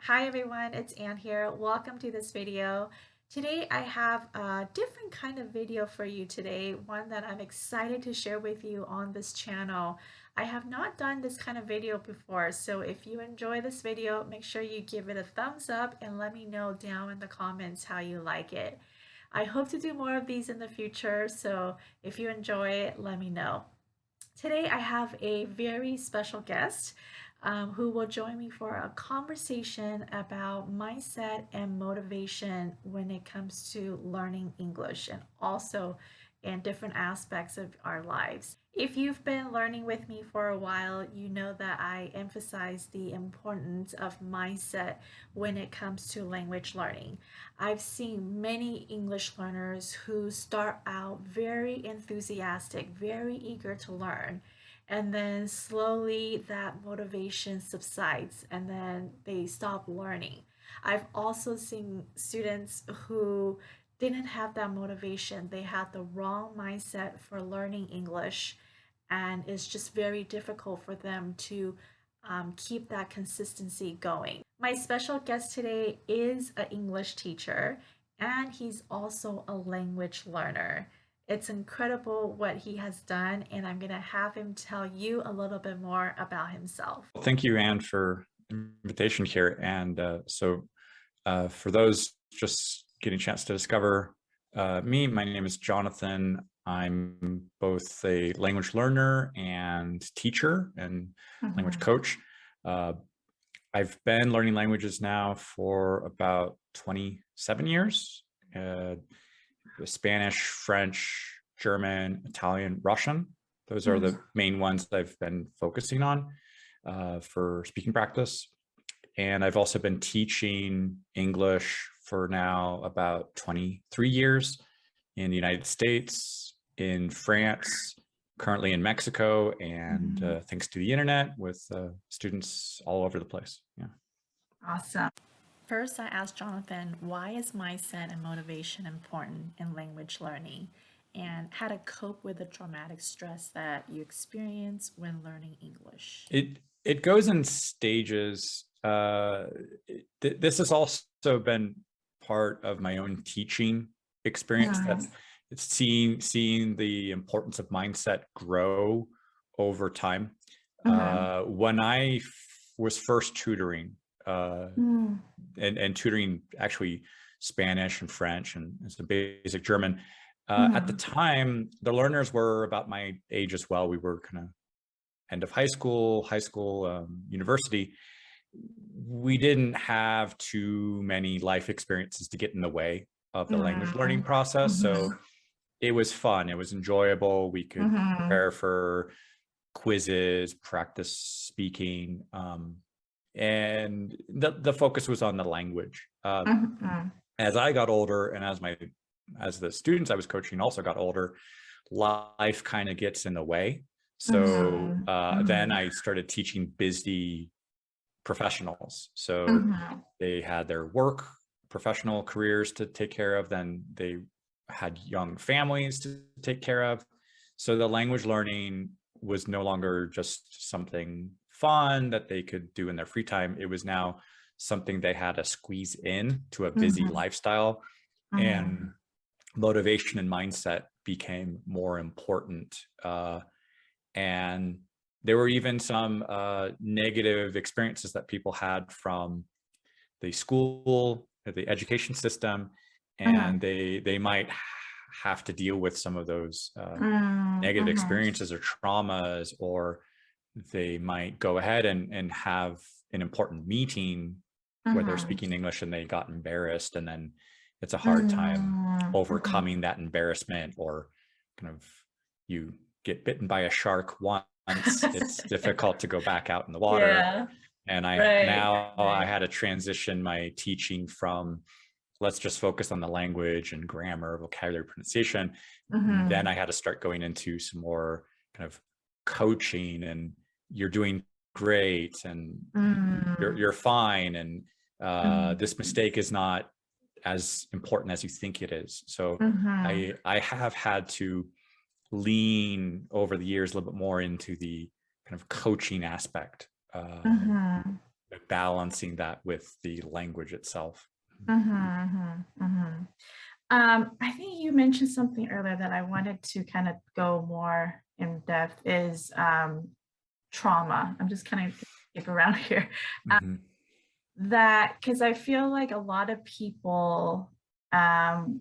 Hi everyone, it's Anne here. Welcome to this video. Today I have a different kind of video for you today, one that I'm excited to share with you on this channel. I have not done this kind of video before, so if you enjoy this video, make sure you give it a thumbs up and let me know down in the comments how you like it. I hope to do more of these in the future, so if you enjoy it, let me know. Today, I have a very special guest who will join me for a conversation about mindset and motivation when it comes to learning English and also in different aspects of our lives. If you've been learning with me for a while, you know that I emphasize the importance of mindset when it comes to language learning. I've seen many English learners who start out very enthusiastic, very eager to learn, and then slowly that motivation subsides and then they stop learning. I've also seen students who didn't have that motivation. They had the wrong mindset for learning English, and it's just very difficult for them to keep that consistency going. My special guest today is an English teacher, and he's also a language learner. It's incredible what he has done, and I'm going to have him tell you a little bit more about himself. Well, thank you, Anne, for the invitation here. And for those just getting a chance to discover me, my name is Jonathan. I'm both a language learner and teacher and language coach. I've been learning languages now for about 27 years. Spanish, French, German, Italian, Russian. Those are the main ones that I've been focusing on for speaking practice. And I've also been teaching English for now about 23 years in the United States, in France, currently in Mexico, and thanks to the internet with students all over the place. Yeah. Awesome. First, I asked Jonathan, why is mindset and motivation important in language learning, and how to cope with the traumatic stress that you experience when learning English? It goes in stages. This has also been part of my own teaching experience, that it's seeing the importance of mindset grow over time. When I was first tutoring, and tutoring actually Spanish and French and some basic German, at the time, the learners were about my age as well. We were kind of end of high school, university. We didn't have too many life experiences to get in the way of the language learning process. So it was fun. It was enjoyable. We could prepare for quizzes, practice speaking, and the focus was on the language. As I got older, and as the students I was coaching also got older, life kind of gets in the way. So then I started teaching busy professionals. So they had their work, professional careers to take care of. Then they had young families to take care of. So the language learning was no longer just something fun that they could do in their free time. It was now something they had to squeeze in to a busy lifestyle. And motivation and mindset became more important. And there were even some negative experiences that people had from the school, the education system, and they might have to deal with some of those negative experiences or traumas, or they might go ahead and have an important meeting where they're speaking English and they got embarrassed, and then it's a hard time overcoming that embarrassment, or kind of you get bitten by a shark once, it's difficult to go back out in the water. Yeah. And I had to transition my teaching from let's just focus on the language and grammar, vocabulary, pronunciation. Then I had to start going into some more kind of coaching, and you're doing great, and you're fine, and this mistake is not as important as you think it is. So I have had to lean over the years a little bit more into the kind of coaching aspect, balancing that with the language itself. I think you mentioned something earlier that I wanted to kind of go more in depth is trauma. I'm just kind of skip around here. Mhm. That because I feel like a lot of people, um,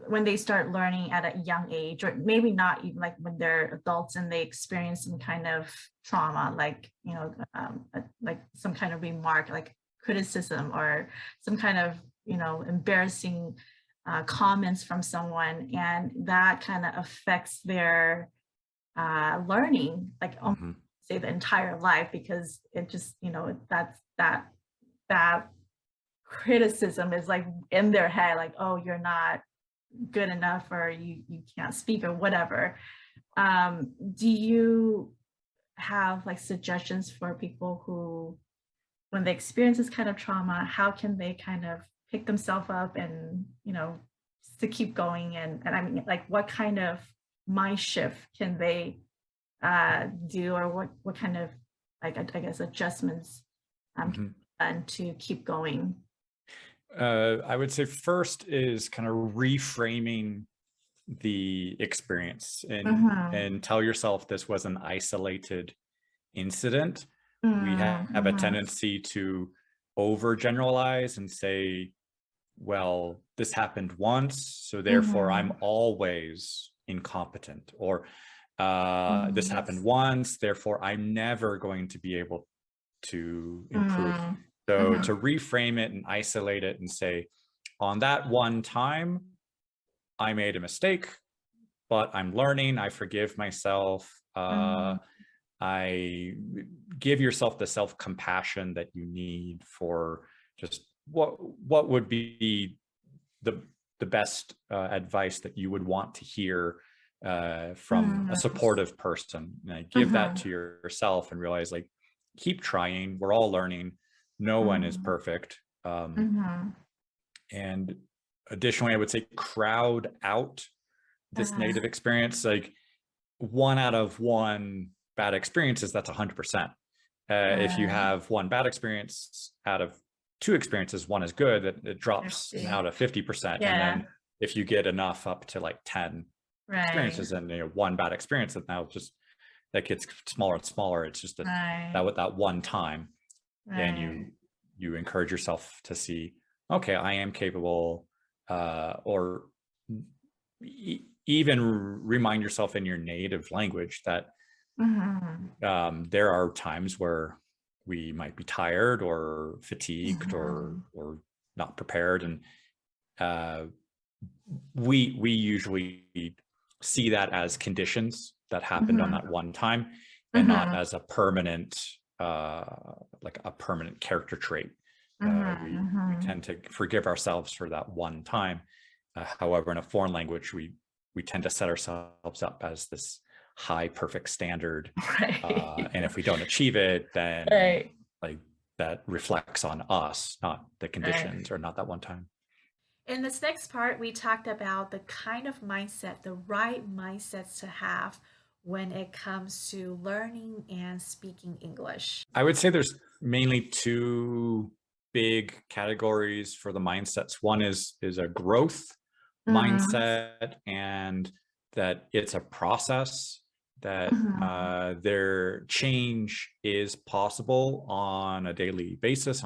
when they start learning at a young age, or maybe not even like when they're adults and they experience some kind of trauma, like, like some kind of remark, like criticism or some kind of, embarrassing comments from someone, and that kind of affects their learning, like Mhm. say the entire life, because it just, that criticism is like in their head, like, oh, you're not good enough, or you can't speak, or whatever. Do you have like suggestions for people who, when they experience this kind of trauma, how can they kind of pick themselves up and, to keep going? And I mean, like, what kind of mind shift can they do, or what kind of, like, I guess adjustments can Mhm. be done to keep going? I would say first is kind of reframing the experience Mm-hmm. and tell yourself this was an isolated incident. We have a Mm-hmm. tendency to overgeneralize and say, well, this happened once, so therefore I'm Mm-hmm. always incompetent, or this Mm-hmm. happened once, therefore I'm never going to be able to improve. Mm-hmm. So Mm-hmm. to reframe it and isolate it and say, on that one time, I made a mistake, but I'm learning. I forgive myself. Mm-hmm. I give yourself the self-compassion that you need for just what would be the the best advice that you would want to hear from a supportive person. And give that Mm-hmm. to yourself and realize, like, keep trying. We're all learning. No one is Mm-hmm. perfect. Mm-hmm. And additionally, I would say crowd out this Uh-huh. negative experience. Like, one out of one bad experiences, that's 100%. If you Right. have one bad experience out of two experiences, one is good, it drops 50. now to 50%. And Yeah. then if you get enough up to like 10 Right. experiences, and one bad experience, that now just that gets smaller and smaller. It's just that Right. with that one time, and Right. you encourage yourself to see, okay, I am capable, or even remind yourself in your native language that Mm-hmm. there are times where we might be tired or fatigued Mm-hmm. or not prepared, and uh, we usually see that as conditions that happened on Mm-hmm. that one time, and not Mm-hmm. as a permanent uh, like a permanent character trait. We Mm-hmm. tend to forgive ourselves for that one time. However, in a foreign language, we tend to set ourselves up as this high perfect standard, Right. and if we don't achieve it, then Right. like that reflects on us, not the Right. conditions or not that one time. In this next part, we talked about the kind of mindset, the right mindsets to have when it comes to learning and speaking English. I would say there's mainly two big categories for the mindsets. One is a growth Mm-hmm. mindset, and that it's a process, that their change is possible on a daily basis,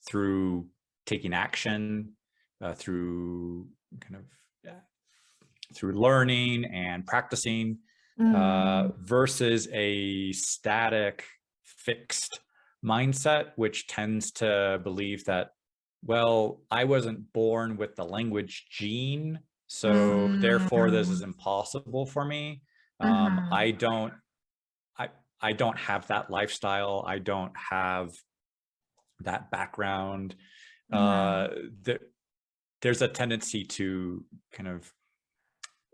through taking action, through kind of through learning and practicing, Mm-hmm. versus a static, fixed mindset, which tends to believe that, well, I wasn't born with the language gene, so therefore this is Mm-hmm. impossible for me. Mm-hmm. I don't, I, I don't have that lifestyle. I don't have that background. Mm-hmm. Uh, there, there's a tendency to kind of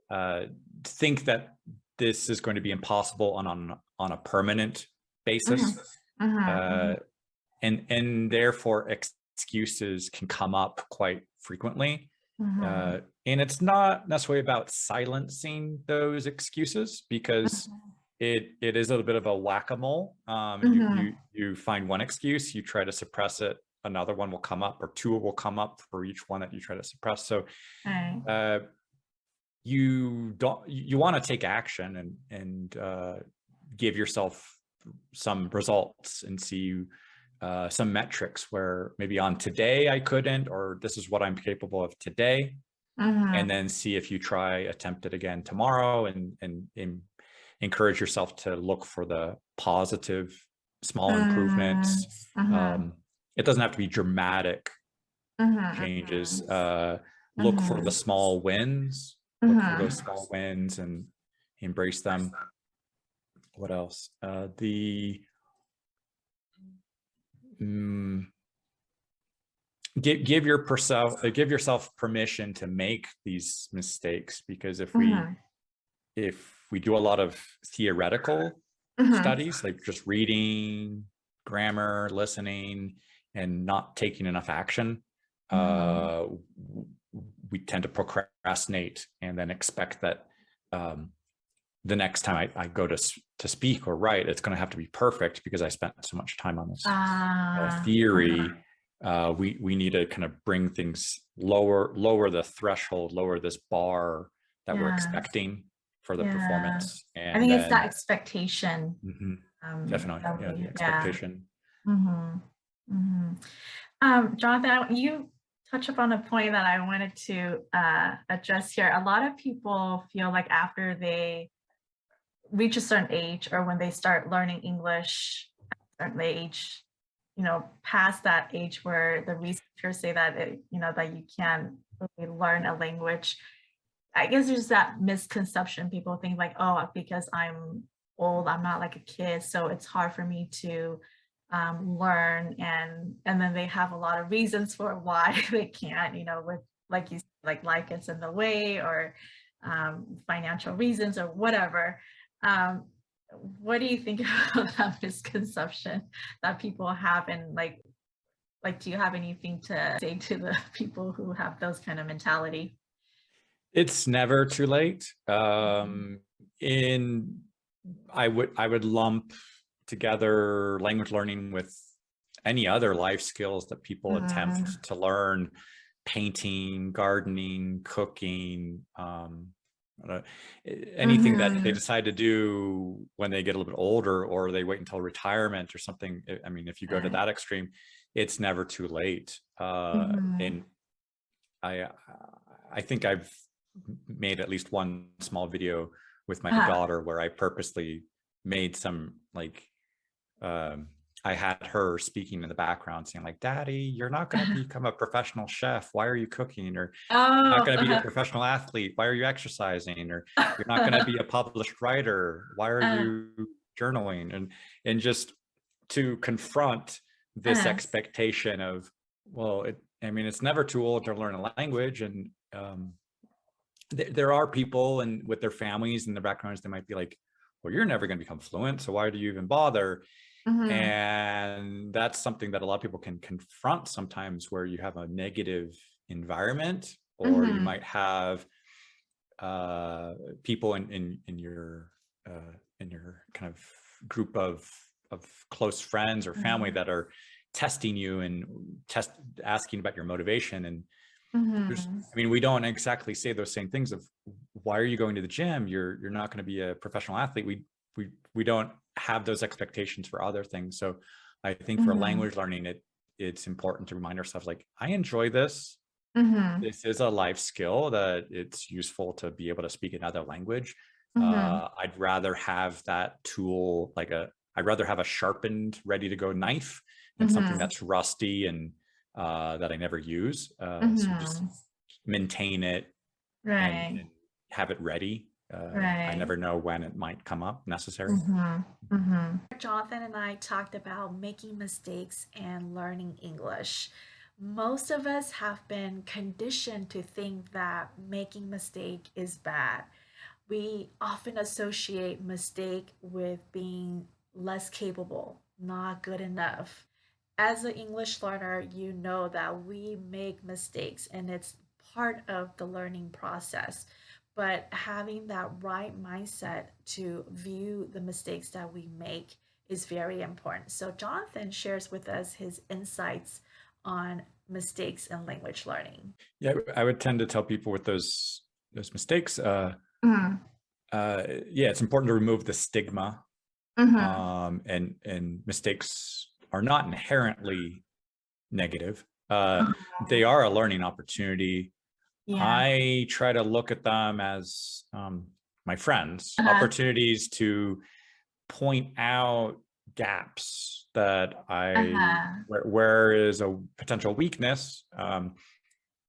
uh, think that this is going to be impossible on a permanent basis, Mm-hmm. Mm-hmm. uh, and therefore excuses can come up quite frequently. Mm-hmm. And it's not necessarily about silencing those excuses, because it is a little bit of a whack-a-mole. Mm-hmm. You find one excuse, you try to suppress it, another one will come up, or two will come up for each one that you try to suppress. So Right. uh, you want to take action and give yourself some results and see some metrics where maybe on today I couldn't, or this is what I'm capable of today, Mm-hmm. and then see if you attempt it again tomorrow, and encourage yourself to look for the positive small improvements. Mm-hmm. It doesn't have to be dramatic Mm-hmm. changes. Look for the Mm-hmm. small wins, look for those Mm-hmm. small wins and embrace them. What else? The mm, give yourself permission to make these mistakes, because Mm-hmm. if we do a lot of theoretical Mm-hmm. studies, like just reading, grammar, listening, and not taking enough action, Mm-hmm. uh, we tend to procrastinate and then expect that the next time I go to speak or write, it's going to have to be perfect because I spent so much time on this theory. Uh-huh. We need to kind of bring things lower the threshold, lower this bar that we're Yeah. expecting for the Yeah. performance, I and think it's that then expectation. mhm, definitely, yeah, the Yeah. expectation. Mm-hmm. Mm-hmm. Jonathan, you touch upon a point that I wanted to address here. A lot of people feel like after they reach a certain age or when they start learning English at a certain age, past that age where the researchers say that that you can really learn a language. I guess there's that misconception. People think like, oh, because I'm old, I'm not like a kid, so it's hard for me to learn, and then they have a lot of reasons for why they can't. With like you said, like life gets in the way, or financial reasons, or whatever. Um, what do you think about that misconception that people have, and like do you have anything to say to the people who have those kind of mentality? It's never too late. Mhm. In I would lump together language learning with any other life skills that people attempt Mhm. to learn: painting, gardening, cooking, uh, anything that they Mhm. decide to do when they get a little bit older, or they wait until retirement or something. I mean, if you go to Right. that extreme, it's never too late. Mhm. And I I think I've made at least one small video with my Uh-huh. daughter where I purposely made some like um, I had her speaking in the background saying like, "Daddy, you're not going to become a professional chef. Why are you cooking?" Or, "You're not Oh, going to be a uh-huh. professional athlete. Why are you exercising?" Or, "You're not going to be a published writer. Why are Uh, you journaling?" And just to confront this uh, expectation of, well, I mean, it's never too old to learn a language, and there are people and with their families and their backgrounds, they might be like, well, you're never going to become fluent, so why do you even bother? mhm. And that's something that a lot of people can confront sometimes, where you have a negative environment, or you Mhm. might have people in your kind of group of close friends or family Mhm. that are testing you and test asking about your motivation. And Mhm. I mean, we don't exactly say those same things of, why are you going to the gym? You're not going to be a professional athlete. We don't have those expectations for other things. So I think for Mhm. language learning, it's important to remind ourselves, like, I enjoy this. Mhm. This is a life skill that it's useful to be able to speak another language. Mhm. I'd rather have that tool, I'd rather have a sharpened, ready to go knife than something Mhm. that's rusty and that I never use. So just Mhm. maintain it and Right. have it ready. I Right. never know when it might come up necessary. Mhm. Mhm. Jonathan and I talked about making mistakes and learning English. Most of us have been conditioned to think that making mistake is bad. We often associate mistake with being less capable, not good enough. As an English learner, you know that we make mistakes and it's part of the learning process. but having that right mindset to view the mistakes that we make is very important. So Jonathan shares with us his insights on mistakes in language learning. Yeah, I would tend to tell people with those mistakes, Mm, yeah, it's important to remove the stigma, mhm, and mistakes are not inherently negative. They mhm. are a learning opportunity. Yeah. I try to look at them as my friends, Uh-huh. opportunities to point out gaps that Uh-huh. where is a potential weakness.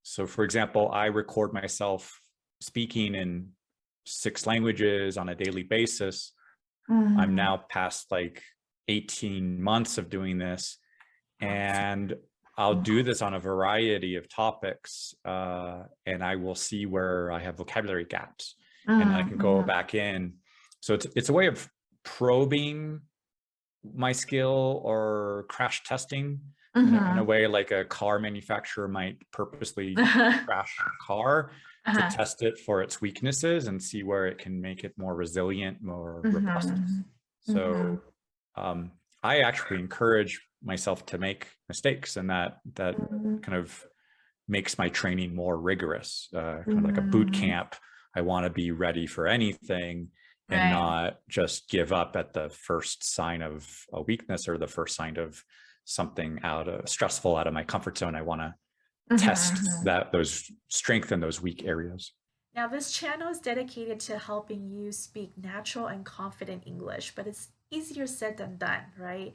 So for example, I record myself speaking in 6 languages on a daily basis. I'm Mhm. now past like 18 months of doing this, Awesome. and I'll do this on a variety of topics, and I will see where I have vocabulary gaps, and I Mm, can go mhm, back in. So it's a way of probing my skill or crash testing in a mhm. way like a car manufacturer might purposely Uh-huh. crash a car to Uh-huh. test it for its weaknesses and see where it can make it more resilient, more robust. Mhm. So Mhm. um, I actually encourage myself to make mistakes, and that Mhm. kind of makes my training more rigorous, kind of like a boot Mhm. camp. I want to be ready for anything and Right. not just give up at the first sign of a weakness or the first sign of something out of stressful out of my comfort zone. I want to Mhm, test mhm. that those strengthen those weak areas. Now, this channel is dedicated to helping you speak natural and confident English, but it's easier said than done, right?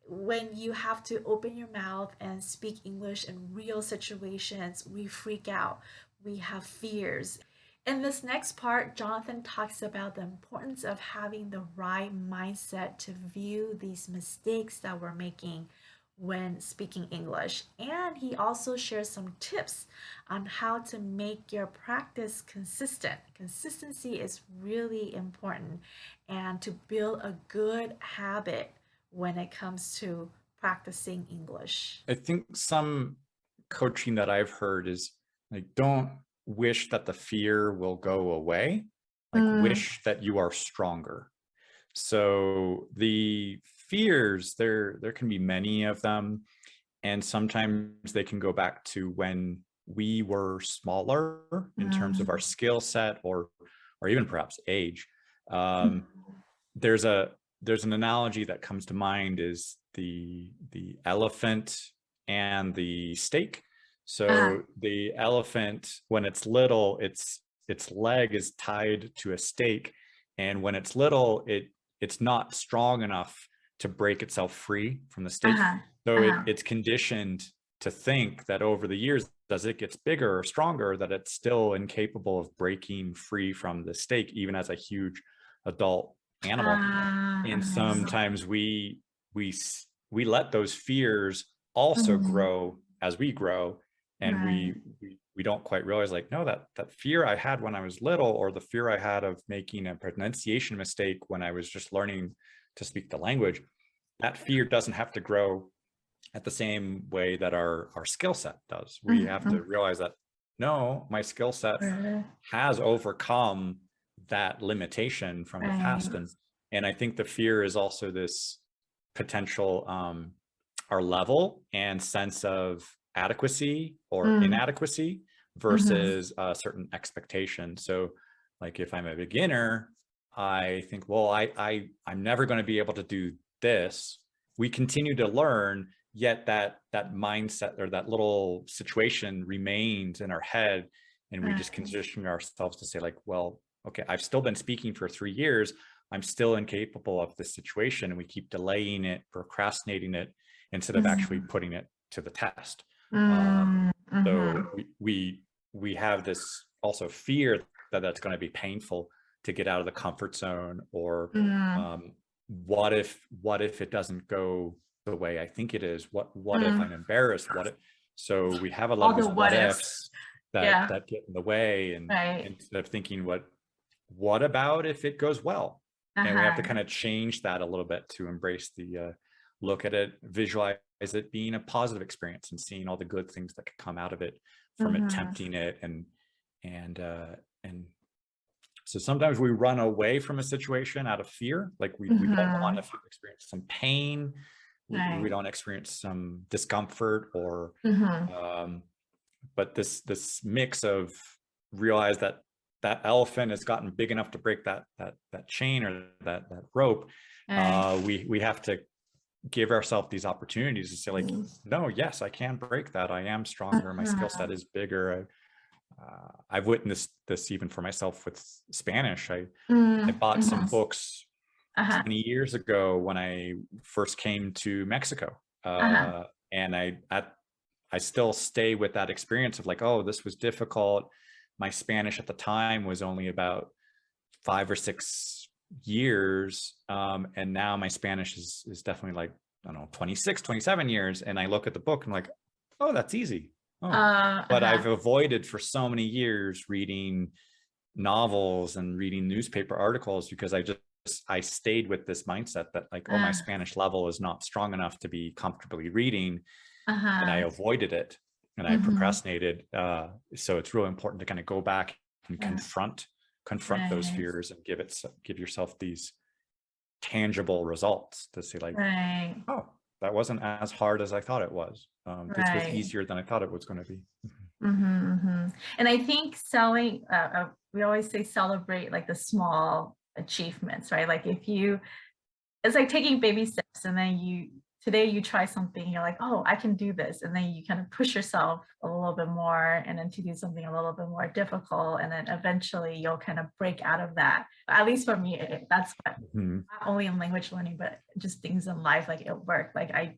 When you have to open your mouth and speak English in real situations, we freak out, we have fears. In this next part, Jonathan talks about the importance of having the right mindset to view these mistakes that we're making when speaking English. And he also shares some tips on how to make your practice consistent. Consistency is really important, and to build a good habit when it comes to practicing English. I think some coaching that I've heard is like, don't wish that the fear will go away, like Mm, wish that you are stronger. So the fears, there can be many of them, and sometimes they can go back to when we were smaller in terms of our mm, skill set, or even perhaps age. mhm. Um, there's a there's an analogy that comes to mind is the elephant and the steak. Uh-huh. So the elephant, when it's little, its leg is tied to a stake, and when it's little, it's not strong enough to break itself free from the stake. Uh-huh. So Uh-huh. it's conditioned to think that over the years, as it gets bigger or stronger, that it's still incapable of breaking free from the stake, even as a huge adult animal. And Uh-huh. sometimes we we let those fears also Mhm. grow as we grow, and Right. we don't quite realize, like, no, that fear I had when I was little, or the fear I had of making a pronunciation mistake when I was just learning to speak the language, that fear doesn't have to grow at the same way that our skill set does. We have to Mhm. realize that, no, my skill set Right. has overcome that limitation from the past. Right. And I think the fear is also this potential, our level and sense of adequacy or Mm, inadequacy mhm. versus a certain expectation. So like if I'm a beginner, I think, well, I'm never going to be able to do this. We continue to learn, yet that mindset or that little situation remains in our head, and we just Right. condition ourselves to say, like, well, okay, I've still been speaking for 3 years, I'm still incapable of this situation, and we keep delaying it, procrastinating it, instead of actually Mhm. putting it to the test. Mm, So mhm. we have this also fear that that's going to be painful to get out of the comfort zone, or Mm, um, what if it doesn't go the way I think it is? What if I'm mm. embarrassed? What if? So we have a lot All of the these what what ifs. ifs that Yeah. get in the way, and Right. instead of thinking, what about if it goes well? And we have to Uh-huh. kind of change that a little bit to embrace the look at it, visualize it being a positive experience, and seeing all the good things that could come out of it from Mhm. attempting it, and and So sometimes we run away from a situation out of fear, like we don't want to experience some pain, we don't experience some discomfort, or but this mix of realize that that elephant has gotten big enough to break that chain or that rope. We have to give ourselves these opportunities to say like, no, yes, I can break that. I am stronger. My skill set is bigger. I've witnessed this even for myself with Spanish. I bought some books 20 years ago when I first came to Mexico. And I still stay with that experience of like, oh, this was difficult. My Spanish at the time was only about 5 or 6 years. And now my Spanish is definitely like, I don't know, 26, 27 years. And I look at the book and I'm like, oh, that's easy. Oh. But I've avoided for so many years reading novels and reading newspaper articles because I stayed with this mindset that like, oh, my Spanish level is not strong enough to be comfortably reading. And I avoided it and I procrastinated. So it's really important to kind of go back and confront those fears and give yourself these tangible results to say like, oh, that wasn't as hard as I thought it was. This was easier than I thought it was going to be. And I think we always say celebrate like the small achievements, right? Like it's like taking baby steps, and then today you try something, you're like, oh, I can do this. And then you kind of push yourself a little bit more, and then to do something a little bit more difficult. And then eventually you'll kind of break out of that. At least for me, that's what, not only in language learning, but just things in life, like it worked. Like I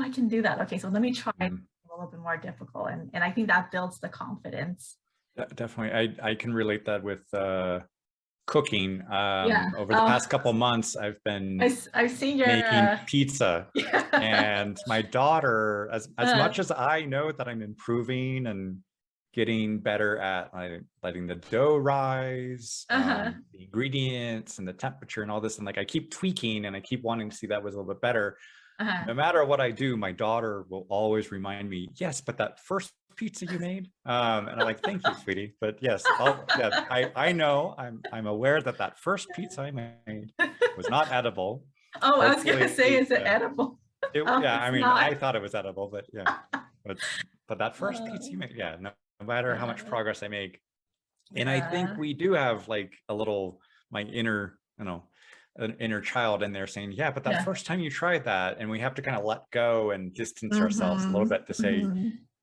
can do that. Okay, so let me try a little bit more difficult. And I think that builds the confidence. Definitely. I can relate that with cooking. Over the past couple months, I've seen your making pizza. And my daughter, as much as I know that I'm improving and getting better at letting the dough rise, the ingredients and the temperature and all this, and like I keep tweaking and I keep wanting to see that was a little bit better. No matter what I do, my daughter will always remind me, yes, but that first pizza you made, and I'm like, thank you, sweetie, but yes, I know, I'm aware that first pizza I made was not edible. Oh, I was gonna say, is it edible? I mean, I thought it was edible, but yeah, but that first pizza you made, no matter how much progress I make. And I think we do have like my inner, an inner child in there saying, yeah, but that first time you tried that, and we have to kind of let go and distance ourselves a little bit to say,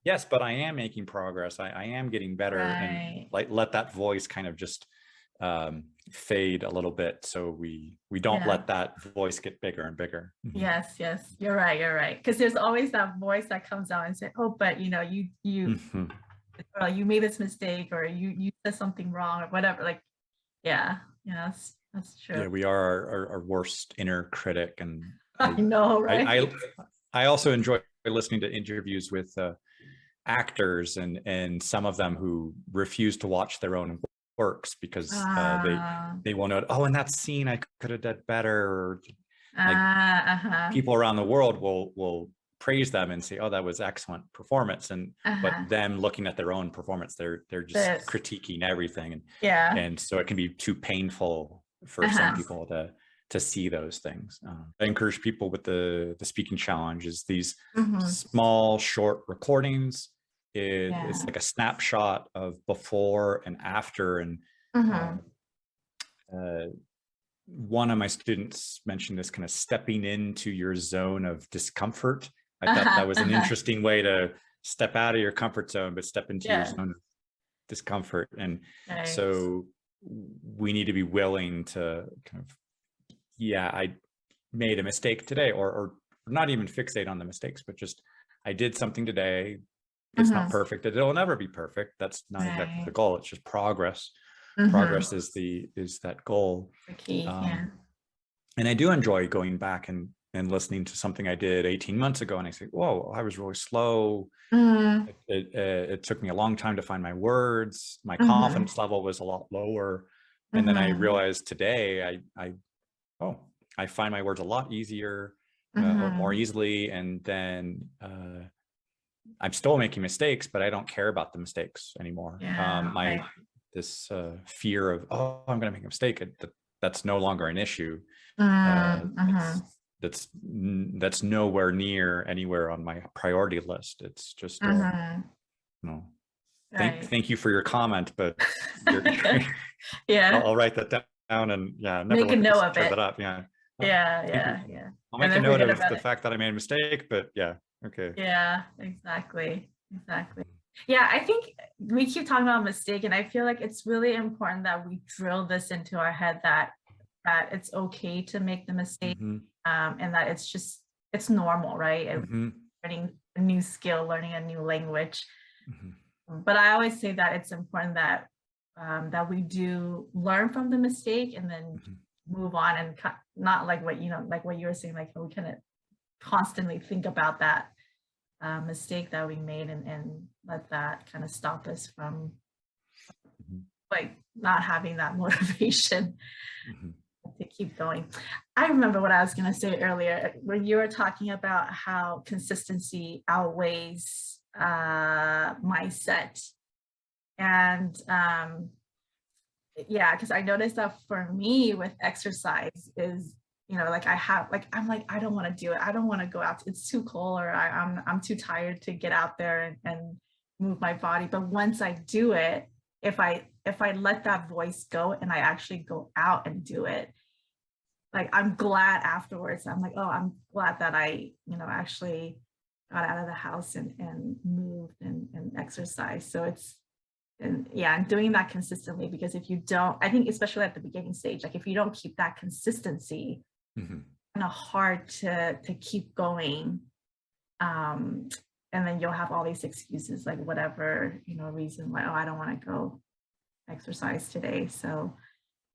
yes, but I am making progress. I am getting better, and like let that voice kind of just fade a little bit, so we don't let that voice get bigger and bigger. Yes, you're right. Because there's always that voice that comes out and say, oh, but you made this mistake, or you said something wrong, or whatever. Like, that's true. Yeah, we are our worst inner critic, and I know, right? I also enjoy listening to interviews with actors and some of them who refuse to watch their own works because they will know, oh, in that scene I could have done better, or like people around the world will praise them and say, oh, that was excellent performance, and but them looking at their own performance, they're just critiquing everything, and so it can be too painful for some people to see those things. I encourage people with the speaking challenge is these small short recordings. It's like a snapshot of before and after, and one of my students mentioned this kind of stepping into your zone of discomfort. I thought that was an interesting way to step out of your comfort zone, but step into your zone of discomfort. And so we need to be willing to kind of, I made a mistake today, or not even fixate on the mistakes, but just, I did something today. It's not perfect. It'll never be perfect. That's not exactly the goal. It's just progress. Progress is that goal. The key, And I do enjoy going back and listening to something I did 18 months ago, and I say, whoa, I was really slow. It took me a long time to find my words. My confidence level was a lot lower. And then I realized today, I find my words a lot easier, or more easily. And then I'm still making mistakes, but I don't care about the mistakes anymore. fear of, oh, I'm going to make a mistake. That's no longer an issue. That's nowhere near anywhere on my priority list. It's just, no. Thank you for your comment, but Yeah. I'll write that down and never Make a note of set it. that up. Yeah. Yeah. I'll make a note of the fact that I made a mistake, but yeah. Okay. Yeah, exactly. Yeah, I think we keep talking about mistake, and I feel like it's really important that we drill this into our head that it's okay to make the mistake, and that it's normal, right? And learning a new skill, learning a new language. But I always say that it's important that that we do learn from the mistake and then move on, and not like what you were saying, like we kind of constantly think about that mistake that we made and let that kind of stop us from like not having that motivation to keep going. I remember what I was going to say earlier when you were talking about how consistency outweighs mindset. And yeah, because I noticed that for me with exercise is, like I'm like, I don't want to do it. I don't want to go out. It's too cold, or I'm too tired to get out there and move my body. But once I do it, if I let that voice go and I actually go out and do it, like I'm glad afterwards. I'm like, oh, I'm glad that I, actually got out of the house and moved and exercised. So and doing that consistently, because if you don't, I think especially at the beginning stage, like if you don't keep that consistency, kind of hard to keep going. And then you'll have all these excuses, like whatever, reason why, oh, I don't want to go exercise today. So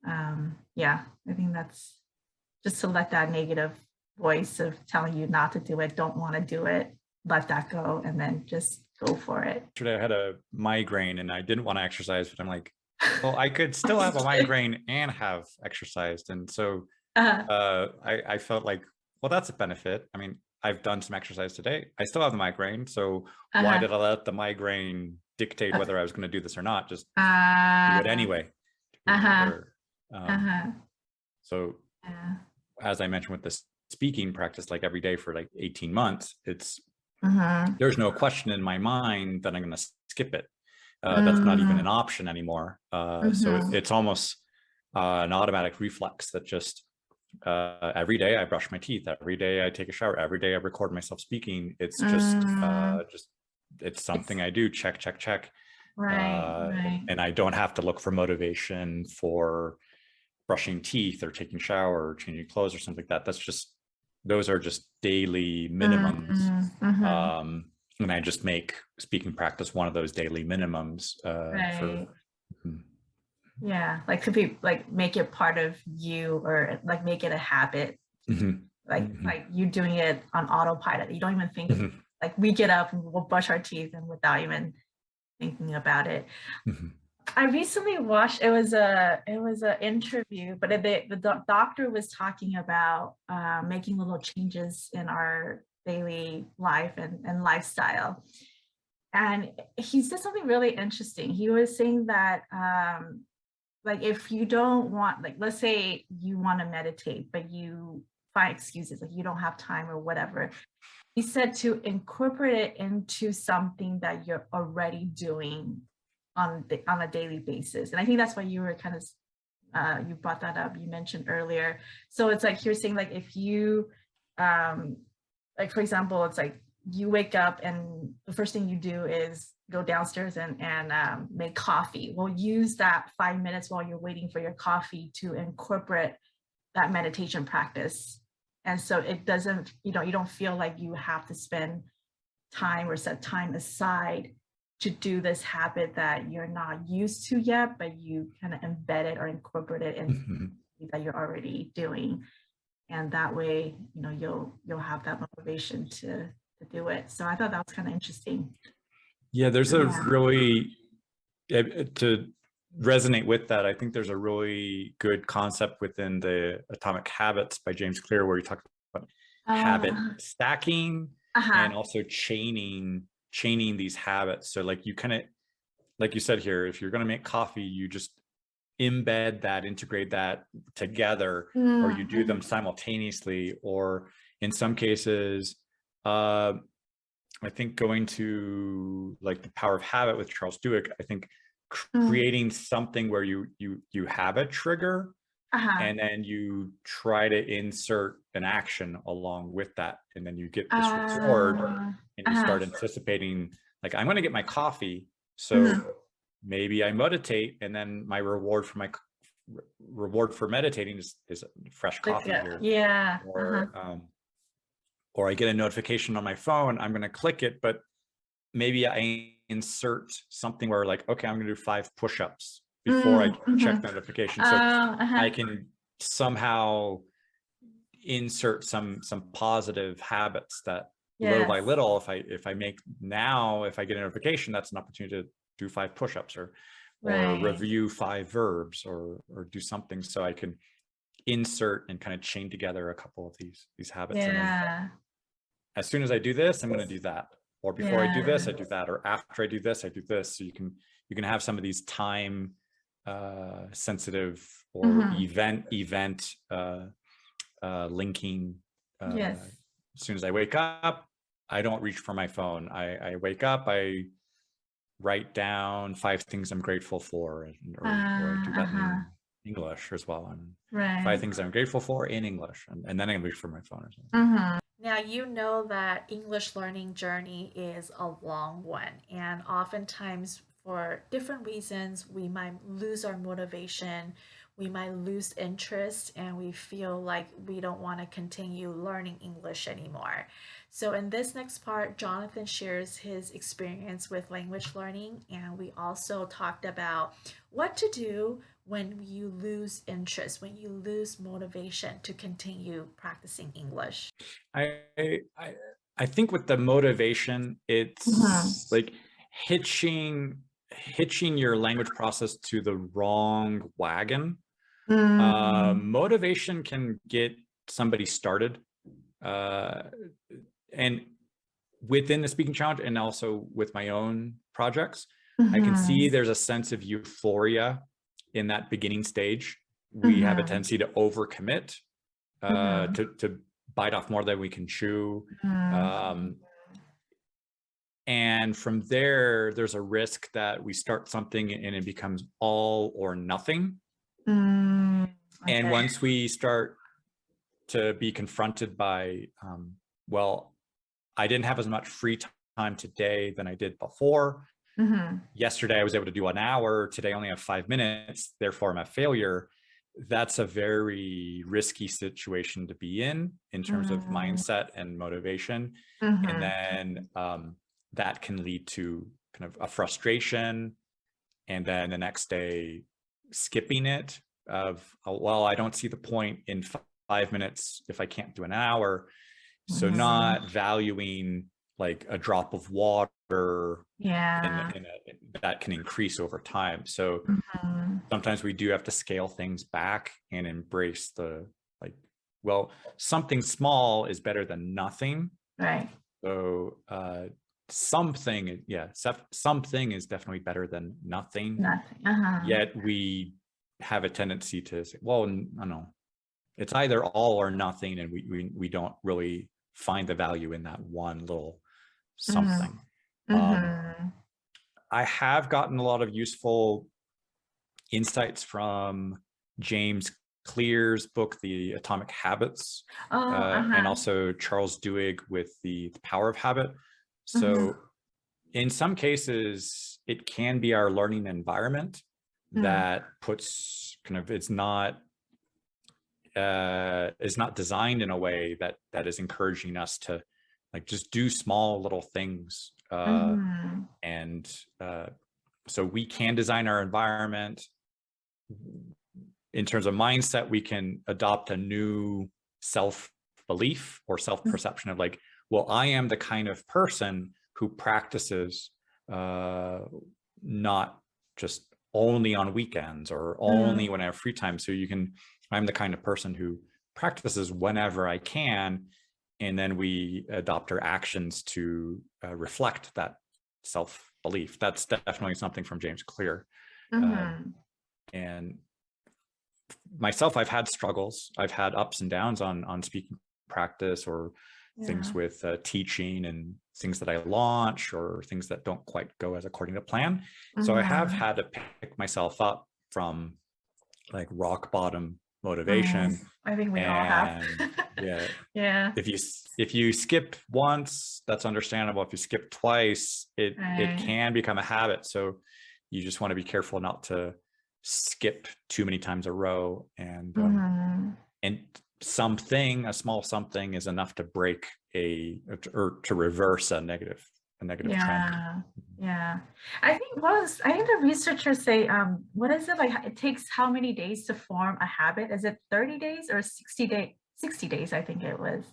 I think that's just to let that negative voice of telling you not to do it, don't want to do it, let that go, and then just go for it. Yesterday I had a migraine and I didn't want to exercise, but I'm like, well, I could still have a migraine and have exercised. And so I felt like, well, that's a benefit. I mean, I've done some exercise today. I still have the migraine. So why did I let the migraine dictate whether I was going to do this or not? Just do it anyway. So as I mentioned with the speaking practice, like every day for like 18 months, there's no question in my mind that I'm going to skip it. That's not even an option anymore. So it's almost an automatic reflex that just every day I brush my teeth, every day I take a shower, every day I record myself speaking. It's just it's something I do. Check. Right. And I don't have to look for motivation for brushing teeth or taking a shower or changing clothes or something like that. Those are just daily minimums. And I just make speaking practice one of those daily minimums. Like could be like make it part of you, or like make it a habit. Like you doing it on autopilot. You don't even think of, like we get up and we'll brush our teeth and without even thinking about it. I recently watched, it was an interview, but the doctor was talking about making little changes in our daily life and lifestyle. And he said something really interesting. He was saying that like if you don't want, like let's say you want to meditate, but you find excuses, like you don't have time or whatever. He said to incorporate it into something that you're already doing on a daily basis. And I think that's why you were kind of you brought that up, you mentioned earlier. So it's like you're saying, like if you like for example, it's like you wake up and the first thing you do is go downstairs and make coffee. Well, use that 5 minutes while you're waiting for your coffee to incorporate that meditation practice. And so it doesn't, you don't feel like you have to spend time or set time aside to do this habit that you're not used to yet, but you kind of embed it or incorporate it in that you're already doing. And that way, you'll have that motivation to do it. So I thought that was kind of interesting. Yeah, there's a really, to resonate with that, I think there's a really good concept within the Atomic Habits by James Clear, where he talks about habit stacking and also chaining these habits. So like you kind of, like you said here, if you're going to make coffee, you just embed that, integrate that together, or you do them simultaneously, or in some cases, I think going to like the Power of Habit with Charles Duhigg, I think creating something where you have a trigger, and then you try to insert an action along with that, and then you get this reward, and you start anticipating, like, I'm going to get my coffee, so maybe I meditate, and then my reward for meditating is fresh coffee here. Yeah. Or I get a notification on my phone, I'm going to click it, but maybe I insert something where, like, okay, I'm going to do 5 push-ups before I check the notification. So I can somehow insert some positive habits that little by little, if I get a notification, that's an opportunity to do 5 push-ups, or review 5 verbs, or do something, so I can insert and kind of chain together a couple of these habits. And then as soon as I do this, I'm going to do that, or before I do this, I do that, or after I do this, I do this. So you can have some of these time sensitive or event linking. As soon as I wake up, I don't reach for my phone. I wake up, I write down 5 things I'm grateful for, or I do that in English as well. And 5 things I'm grateful for in English, and then I reach for my phone or something. Now, you know that English learning journey is a long one, and oftentimes for different reasons, we might lose our motivation, we might lose interest, and we feel like we don't want to continue learning English anymore. So in this next part, Jonathan shares his experience with language learning, and we also talked about what to do when you lose interest, when you lose motivation to continue practicing English. I think with the motivation, it's like hitching your language process to the wrong wagon. Motivation can get somebody started, and within the speaking challenge, and also with my own projects, I can see there's a sense of euphoria in that beginning stage. We have a tendency to overcommit, to bite off more than we can chew. And from there's a risk that we start something and it becomes all or nothing. And once we start to be confronted by, well, I didn't have as much free time today than I did before. Yesterday I was able to do an hour, today I only have 5 minutes, therefore I'm a failure. That's a very risky situation to be in terms of mindset and motivation. And then that can lead to kind of a frustration, and then the next day skipping it, of, oh, well, I don't see the point in 5 minutes if I can't do an hour. So not valuing like a drop of water that can increase over time. So sometimes we do have to scale things back and embrace the, like, well, something small is better than nothing. So something is definitely better than nothing. Yet we have a tendency to say, well, no, it's either all or nothing, and we don't really find the value in that one little something. I have gotten a lot of useful insights from James Clear's book, The Atomic Habits, and also Charles Duhigg with the Power of Habit. So in some cases, it can be our learning environment that puts kind of, it's not designed in a way that is encouraging us to like just do small little things. And so we can design our environment. In terms of mindset, we can adopt a new self-belief or self-perception of like, well, I am the kind of person who practices not just only on weekends or only when I have free time. So I'm the kind of person who practices whenever I can. And then we adopt our actions to reflect that belief. That's definitely something from James Clear. And myself, I've had struggles. I've had ups and downs on speaking practice, or things with teaching, and things that I launch, or things that don't quite go as according to plan. So I have had to pick myself up from like rock bottom motivation. I think we all have. Yeah. If you skip once, that's understandable. If you skip twice, it can become a habit. So you just want to be careful not to skip too many times a row. And a small something is enough to break or to reverse a negative trend. Yeah. I think the researchers say, what is it, like it takes how many days to form a habit? Is it 30 days or 60 days? 60 days, I think it was.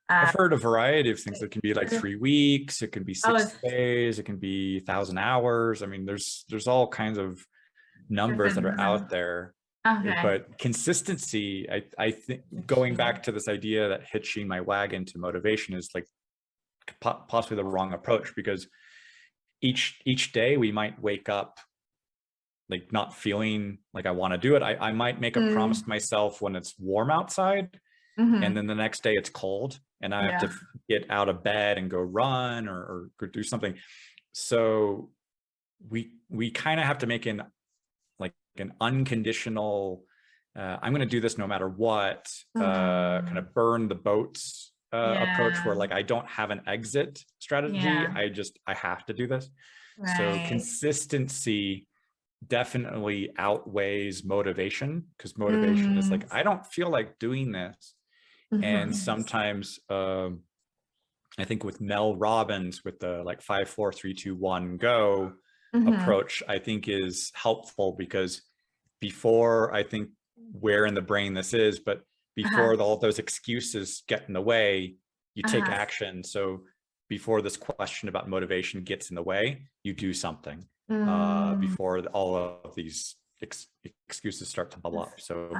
I've heard a variety of things. It can be like 3 weeks, it can be 6 days, it can be 1,000 hours. I mean, there's all kinds of numbers that are out there. But consistency, I think, going back to this idea that hitching my wagon to motivation is like possibly the wrong approach, because each day we might wake up like not feeling like I want to do it. I might make a promise to myself when it's warm outside, and then the next day it's cold, and I have to get out of bed and go run or go do something. So we kind of have to make an unconditional, I'm going to do this no matter what, kind of burn the boats approach, where like I don't have an exit strategy. I have to do this. So consistency definitely outweighs motivation, because motivation is like, I don't feel like doing this. And sometimes I think with Mel Robbins, with the like 5, 4, 3, 2, 1, go approach, I think is helpful, because before, I think where in the brain this is, but before all those excuses get in the way, you take action. So before this question about motivation gets in the way, you do something before all of these excuses start to bubble up. So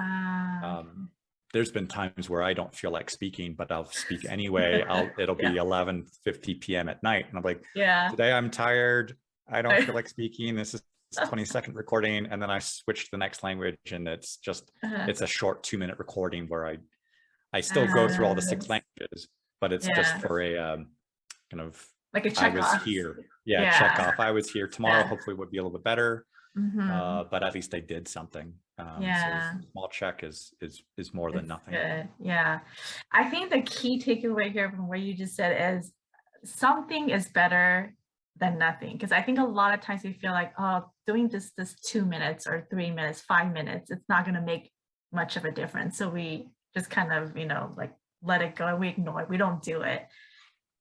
there's been times where I don't feel like speaking, but I'll speak anyway. It'll be 11:50 p.m. at night, and I'm like, today I'm tired, I don't feel like speaking. This is 20-second recording, and then I switch to the next language, and it's just it's a short 2-minute recording where I still go through all the 6 languages, but it's just for a kind of like a check I was off. here. Check off. I was here. Tomorrow hopefully would be a little bit better. But at least I did something. So a small check is more than nothing. Good. Yeah. I think the key takeaway here from what you just said is something is better than nothing. Because I think a lot of times we feel like, oh, doing this 2 minutes or 3 minutes, 5 minutes, it's not going to make much of a difference. So we just kind of, like let it go. We ignore it. We don't do it.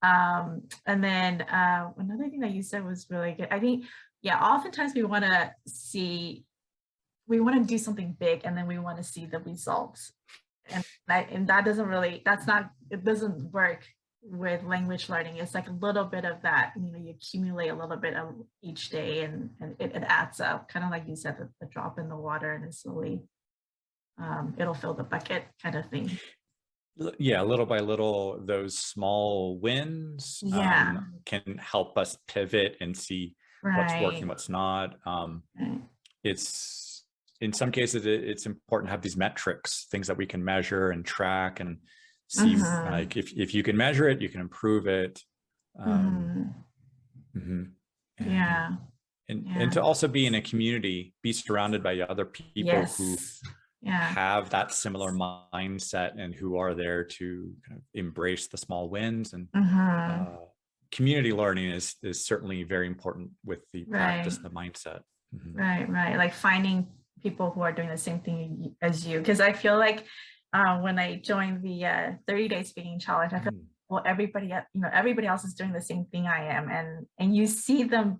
And then another thing that you said was really good. I think, oftentimes we want to do something big, and then we want to see the results. And that it doesn't work with language learning. It's like a little bit of that, you accumulate a little bit of each day, and it adds up, kind of like you said, the drop in the water, and it slowly, it'll fill the bucket kind of thing. Yeah, little by little, those small wins can help us pivot and see what's working, what's not. It's, in some cases, it's important to have these metrics, things that we can measure and track and see, like if you can measure it, you can improve it. And to also be in a community, be surrounded by other people who have that similar mindset, and who are there to kind of embrace the small wins. And community learning is certainly very important with the practice and the mindset. Right. Like finding people who are doing the same thing as you. Because I feel like when I joined the 30-day speaking challenge, I feel like, well, everybody else is doing the same thing I am, and you see them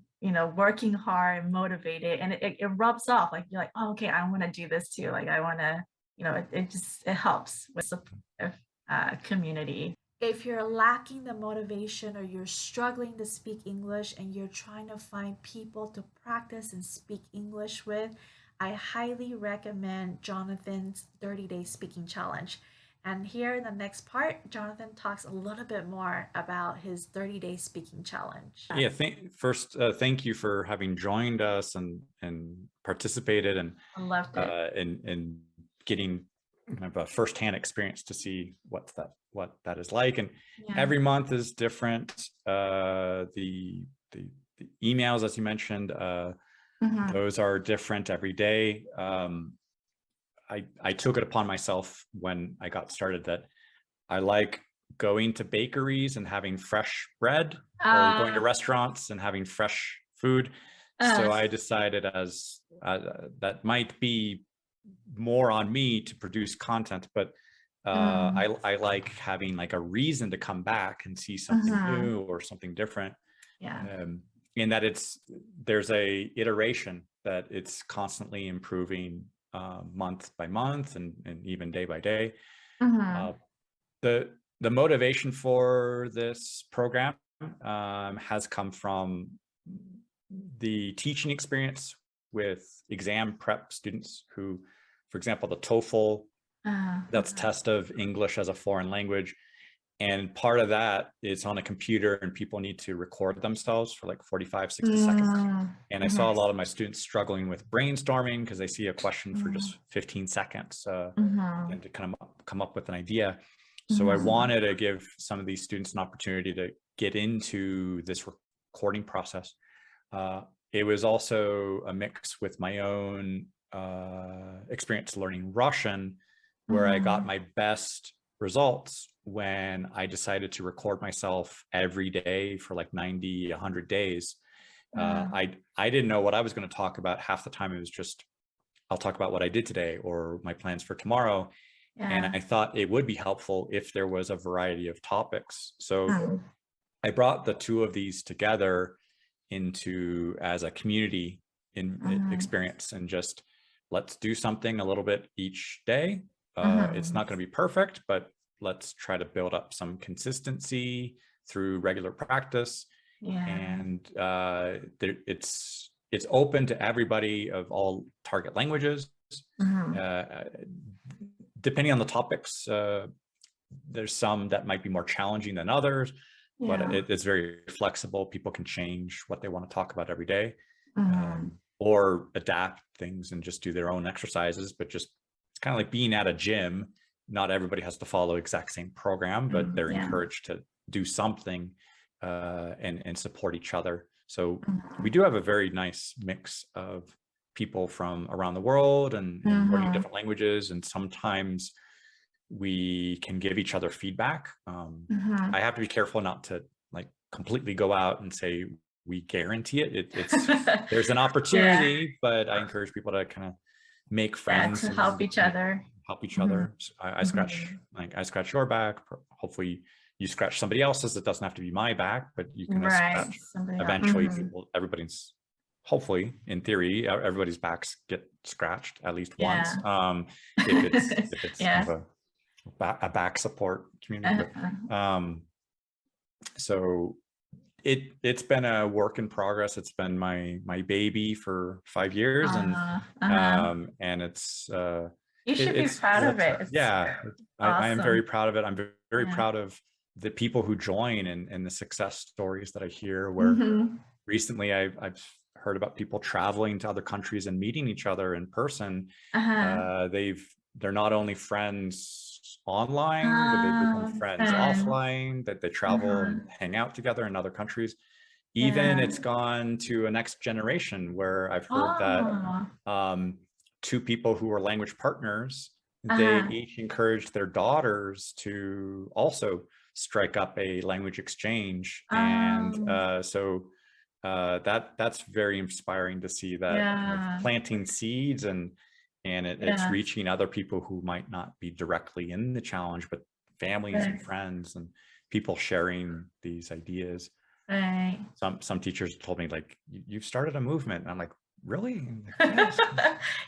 working hard and motivated, and it rubs off. Like you're like, oh, okay, I want to do this too. Like I want to, it helps with supportive community. If you're lacking the motivation, or you're struggling to speak English, and you're trying to find people to practice and speak English with, I highly recommend Jonathan's 30-day speaking challenge. And here in the next part, Jonathan talks a little bit more about his 30-day speaking challenge. Yeah, thank you for having joined us and participated and I loved it. and getting kind of a firsthand experience to see what that is like. And every month is different. The emails, as you mentioned, those are different every day. I took it upon myself when I got started that I like going to bakeries and having fresh bread, or going to restaurants and having fresh food. So I decided as that might be more on me to produce content, but I like having like a reason to come back and see something new or something different. In that there's a iteration, that it's constantly improving month by month and even day by day. The motivation for this program has come from the teaching experience with exam prep students who, for example, the TOEFL, that's test of English as a foreign language. And part of that is on a computer, and people need to record themselves for like 45, 60 seconds. And I saw a lot of my students struggling with brainstorming because they see a question for just 15 seconds and to kind of come up with an idea. So I wanted to give some of these students an opportunity to get into this recording process. It was also a mix with my own experience learning Russian, where I got my best results when I decided to record myself every day for like 90, 100 days. I didn't know what I was going to talk about. Half the time it was just, I'll talk about what I did today or my plans for tomorrow. And I thought it would be helpful if there was a variety of topics. So I brought the two of these together into as a community experience, and just let's do something a little bit each day. It's not going to be perfect, but let's try to build up some consistency through regular practice. And it's open to everybody of all target languages. Depending on the topics, there's some that might be more challenging than others, but it's very flexible. People can change what they want to talk about every day, or adapt things and just do their own exercises. But just, it's kind of like being at a gym. Not everybody has to follow exact same program, but they're encouraged to do something and support each other. So we do have a very nice mix of people from around the world and learning different languages. And sometimes we can give each other feedback. I have to be careful not to like completely go out and say we guarantee it. It's there's an opportunity, but I encourage people to kind of make friends to help each other. So I scratch, like I scratch your back. Hopefully you scratch somebody else's. It doesn't have to be my back, but you can scratch eventually. Everybody's, hopefully, in theory, everybody's backs get scratched at least once. If it's kind of a back support community. So it's been a work in progress. It's been my baby for 5 years, and it's you should be proud of it. I am very proud of it. I'm very proud of the people who join and the success stories that I hear, where recently I've heard about people traveling to other countries and meeting each other in person. They're not only friends online, but they become friends offline, that they travel and hang out together in other countries. Even it's gone to a next generation, where I've heard that 2 people who were language partners, they each encouraged their daughters to also strike up a language exchange. And so that's very inspiring to see that kind of planting seeds, and it's reaching other people who might not be directly in the challenge, but families and friends and people sharing these ideas. Some teachers told me, like, you've started a movement. And I'm like, really? Like, yes.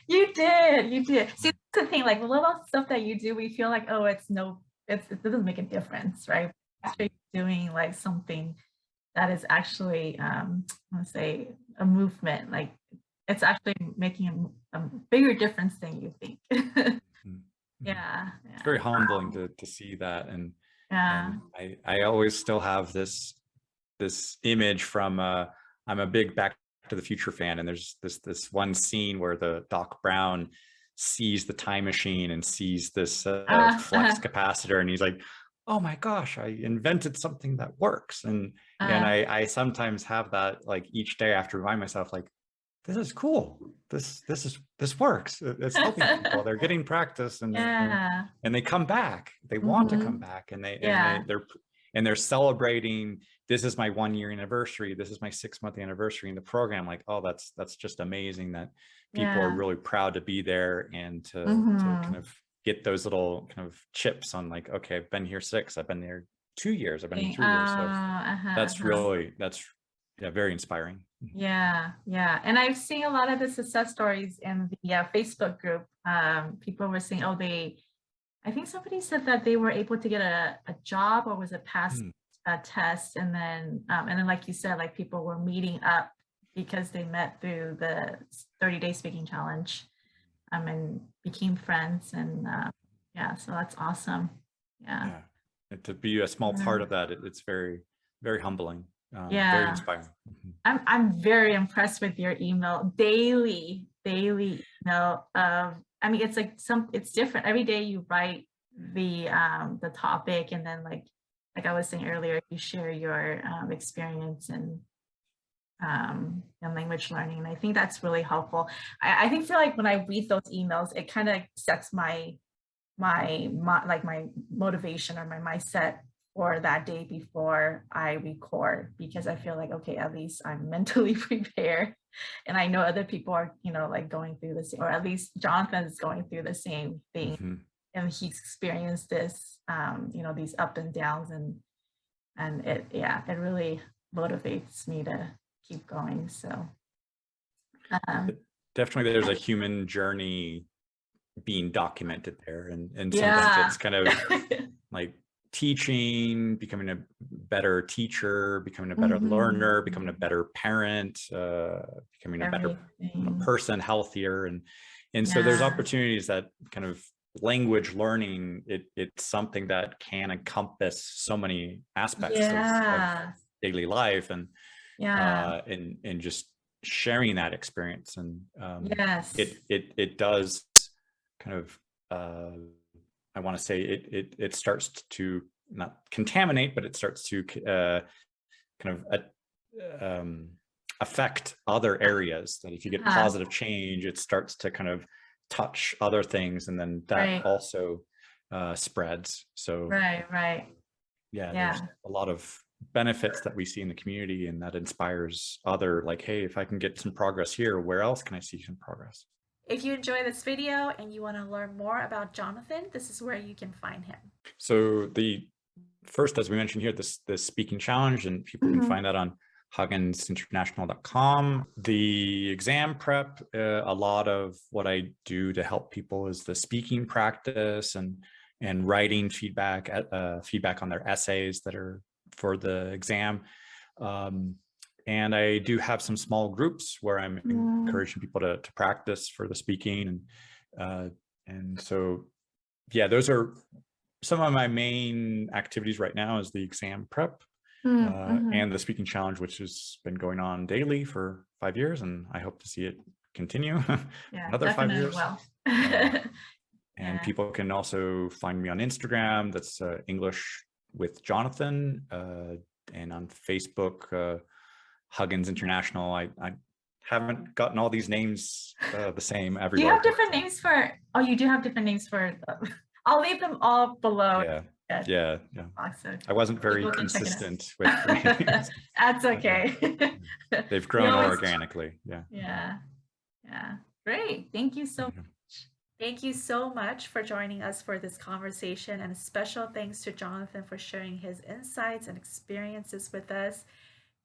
You did. See, that's the thing, like the little stuff that you do, we feel like, oh, it doesn't make a difference, right? Actually doing like something that is actually, let's say, a movement, like it's actually making a bigger difference than you think. Yeah. It's Yeah. very humbling to see that. Yeah. And I always still have this image from I'm a big Back to the Future fan, and there's this one scene where the Doc Brown sees the time machine and sees this flux capacitor, and he's like, oh my gosh, I invented something that works. And I sometimes have that, like, each day I have to remind myself, like, this is cool. This works. It's helping people. They're getting practice, and Yeah. and they come back. They want to come back, and they're celebrating. This is my 1-year anniversary. This is my 6-month anniversary in the program. Like, oh, that's just amazing that people are really proud to be there, and to kind of get those little kind of chips on, like, okay, I've been here 6, I've been there 2 years, I've been here 3 years. So that's very inspiring. Yeah, yeah. And I've seen a lot of the success stories in the Facebook group. People were saying, oh, I think somebody said that they were able to get a job, or was it pass a test, and then like you said, like, people were meeting up because they met through the 30-day speaking challenge, and became friends, and yeah, so that's awesome. Yeah. And to be a small part of that, it's very, very humbling. Very inspiring. I'm very impressed with your daily email of, I mean, it's like it's different every day. You write the topic, and then like I was saying earlier, you share your experience and language learning. And I think that's really helpful. I think, feel like when I read those emails, it kind of sets my motivation or my mindset for that day before I record, because I feel like, okay, at least I'm mentally prepared, and I know other people are, like, going through this, or at least Jonathan is going through the same thing, and he's experienced this, these up and downs, and it really motivates me to keep going. So definitely, there's a human journey being documented there, and sometimes it's kind of like teaching, becoming a better teacher, becoming a better learner, becoming a better parent, becoming a better person, healthier, and so there's opportunities that kind of language learning. It's something that can encompass so many aspects of daily life, and just sharing that experience, and it does kind of I want to say it starts to not contaminate, but it starts to kind of affect other areas. That if you get positive change, it starts to kind of touch other things, and then that also spreads. So there's a lot of benefits that we see in the community, and that inspires other, like, hey, if I can get some progress here, where else can I see some progress? If you enjoy this video and you want to learn more about Jonathan, this is where you can find him. So the first, as we mentioned here, this speaking challenge, and people can find that on hugginsinternational.com. The exam prep, a lot of what I do to help people is the speaking practice and writing feedback on their essays that are for the exam. And I do have some small groups where I'm encouraging people to practice for the speaking. And so, those are some of my main activities right now, is the exam prep and the speaking challenge, which has been going on daily for 5 years. And I hope to see it continue another 5 years. And people can also find me on Instagram. That's English with Jonathan, and on Facebook, Huggins International. I haven't gotten all these names the same everywhere. Do you have different names for? Oh, you do have different names for. I'll leave them all below. Yeah. Awesome. I wasn't very consistent with names. That's okay. They've grown organically. Yeah. Great. Thank you so much. Thank you so much for joining us for this conversation, and a special thanks to Jonathan for sharing his insights and experiences with us.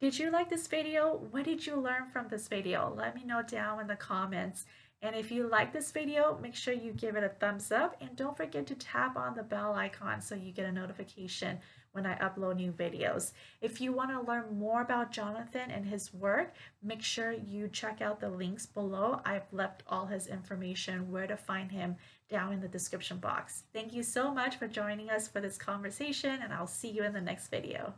Did you like this video? What did you learn from this video? Let me know down in the comments. And if you like this video, make sure you give it a thumbs up, and don't forget to tap on the bell icon so you get a notification when I upload new videos. If you want to learn more about Jonathan and his work, make sure you check out the links below. I've left all his information, where to find him down in the description box. Thank you so much for joining us for this conversation, and I'll see you in the next video.